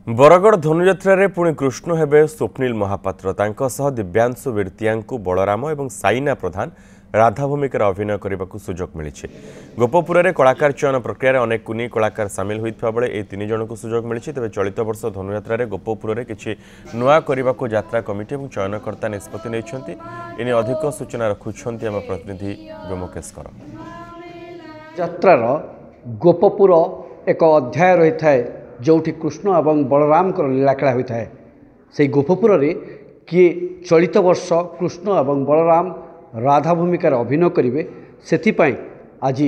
बरगढ़ धनुजात्रा पुणी कृष्ण हेबे स्वप्निल महापात्र दिव्यांशु विरतिया बलराम और साइना प्रधान राधा भूमिकार अभिनय करने को सुजोग मिली। गोपपुर में कलाकार चयन प्रक्रिया अनेक कुनी कलाकार सामिल होता बेले यह तीन जन को सुजोग मिली। तेज चलित वर्ष धनुजात्रा गोपपुर में किसी नुआ करने को यात्रा कमिटी और चयनकर्ता निष्पत्ति नहीं। अधिक सूचना रखुंट आम प्रतिनिधि व्योमकेश कर। यात्रार गोपपुर एक अध्याय रही है जोठी कृष्ण और बलराम लीलाखेला होता है। से गोपपुर में किए चलित वर्ष कृष्ण और बलराम राधा भूमिकार अभिनय करेंगे से आज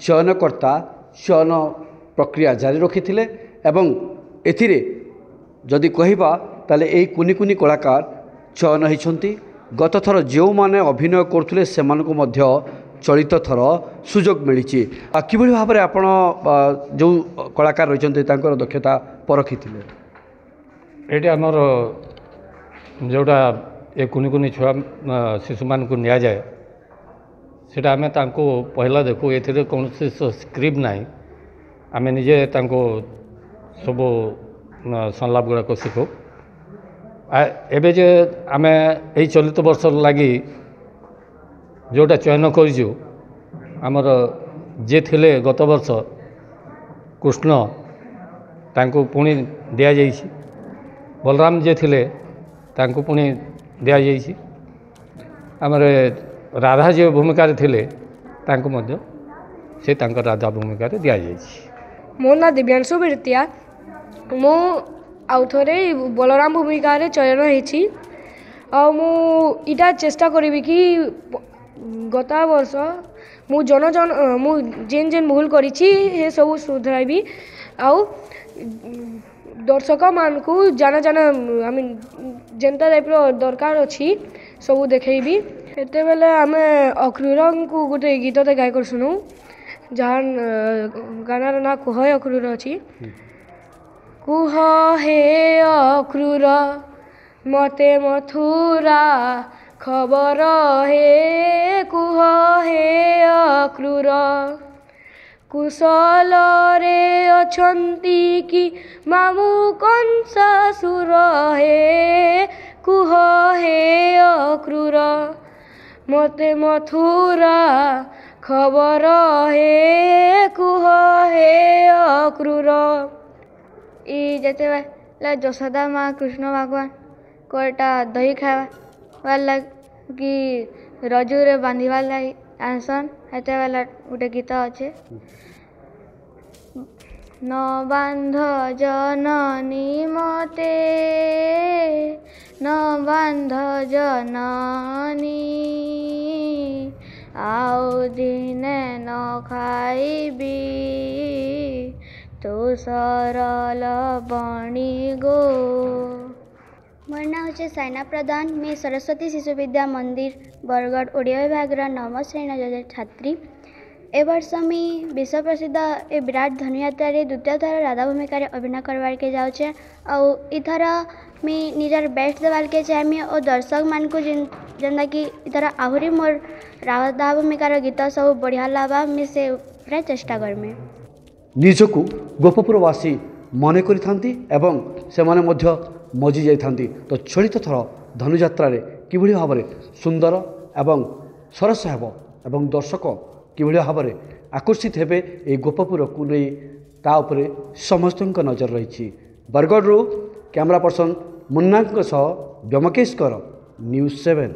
चयनकर्ता चयन प्रक्रिया जारी रखी एवं एथिरे जदि कहबा ताले एई कुनी कुनी कलाकार चयन होती। गत थर जो माने अभिनय करथुले सेमानकु मध्य चलित थर सुजोग मिली। कि भाव में आपण जो कलाकार रही दक्षता परखी ये आमर जोटा ये कुनी कुनी छुआ शिशु मान को निया जाए सेटा आमे तांको पहला देखो ये कौन स्क्रिप्ट ना आम निजे सब संलाप गुड़ाक शिखु एबे जे आमे यही चलित वर्ष लगी जोटा चयन करजु आमर जे थिले गत वर्ष कृष्ण तांको पुणी दिया जाइछि, बलराम जे थिले तांको पुणी दिया जाइछि, आमर राधा जे भूमिकार थिले तांको मध्य से तांको राधा भूमिकार दिया जाइछि। मो ना दिव्यांशु विरतिया मो आउ थरे बलराम भूमिकार चयन होइछि आ मु इटा चेष्टा करिवि कि गत वर्ष मु मु जेन जेन भूल करिछि हे सब सुधराइबी आउ दर्शक मान को जाना जाना आई मीन जेनता टाइप दरकार अच्छी सब देखी। एते बेले आमे अक्रूर को गोटे गीतते गाय कर सुनू जहाँ गानार ना कुह अक्रूर अच्छी। कुह हे अक्रूर मते मथुरा खबर हे कुह हे अक्रूर कुशल रे अछंती कि मामू कंसासुर हे कुह हे अक्रूर मते मथुरा खबर हे कुह हे अक्रूर। ई जते वाला जशोदा माँ कृष्ण भगवान कोटा दही खावा लग कि रजुरे बांधिबार लगी आसन हेते वाला गोटे गीत अच्छे। न बांध जननी मते न बांध जननी आउ दिने न खाइबी तो सरल बणी गो। मोर ना हूँ साइना प्रधान। मैं सरस्वती शिशु विद्या मंदिर बरगढ़ ओडिया विभाग नवम श्रेणी छात्री। ए वर्ष मैं विश्व प्रसिद्ध ए विराट धनुयात्रा द्वितीय थर राधा भूमिकार अभिनय करवार के जाऊे आउ इथर मैं निजर बेस्ट देवार के चाहमी और दर्शक मान को जेनता कि इथर आहरी मोर राधा भूमिकार गीत सब बढ़िया लगा मैं से पूरा चेष्टा करमी। निजकू गोपपुरवासी मन करि एवं से माने मध्य मजी जाइथांती। तो चलित थर धनुयात्रा कि भाव में सुंदर एवं सरस हेब एवं दर्शक कि भाव में आकर्षित हेबे ए गोपपुर को नहीं ता उपरे समस्त नजर रही। बरगढ़ कैमरा पर्सन मुन्ना व्योमकेश कर न्यूज़ 7।